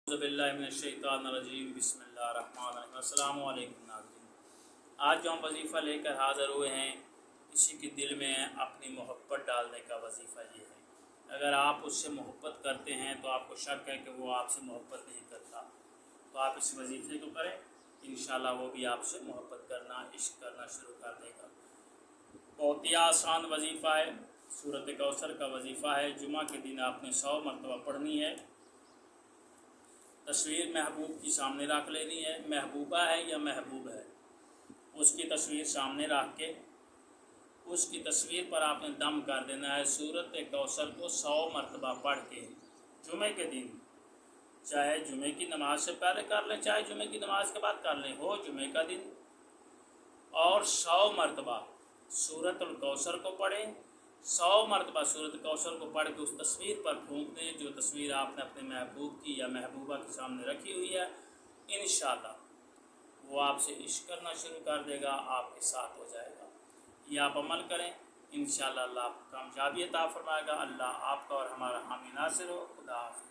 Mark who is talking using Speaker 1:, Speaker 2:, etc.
Speaker 1: اعوذ باللہ من الشیطان الرجیم بسم اللہ الرحمن الرحیم السلام علیکم ناظرین۔ آج جو ہم وظیفہ لے کر حاضر ہوئے ہیں کسی کے دل میں اپنی محبت ڈالنے کا وظیفہ یہ ہے۔ اگر آپ اس سے محبت کرتے ہیں تو آپ کو شک ہے کہ وہ آپ سے محبت نہیں کرتا، تو آپ اس وظیفے کو کریں، انشاءاللہ وہ بھی آپ سے محبت کرنا، عشق کرنا شروع کر دے گا۔ بہت ہی آسان وظیفہ ہے، سورۃ کوثر کا وظیفہ ہے۔ جمعہ کے دن آپ نے 100 مرتبہ پڑھنی ہے۔ تصویر محبوب کی سامنے رکھ لینی ہے، محبوبہ ہے یا محبوب ہے، اس کی تصویر سامنے رکھ کے اس کی تصویر پر آپ نے دم کر دینا ہے۔ سورۃ کوثر کو 100 مرتبہ پڑھ کے جمعے کے دن، چاہے جمعے کی نماز سے پہلے کر لیں، چاہے جمعے کی نماز کے بعد کر لیں، ہو جمعے کا دن، اور 100 مرتبہ سورۃ الکوثر کو پڑھیں۔ 100 مرتبہ سورۃ کوثر کو پڑھ کے اس تصویر پر پھونک دیں جو تصویر آپ نے اپنے محبوب کی یا محبوبہ کے سامنے رکھی ہوئی ہے۔ انشاءاللہ وہ آپ سے عشق کرنا شروع کر دے گا، آپ کے ساتھ ہو جائے گا۔ یہ آپ عمل کریں، انشاءاللہ اللہ آپ کو کامیابی عطا فرمائے گا۔ اللہ آپ کا اور ہمارا حامی ناصر ہو۔ خدا حافظ۔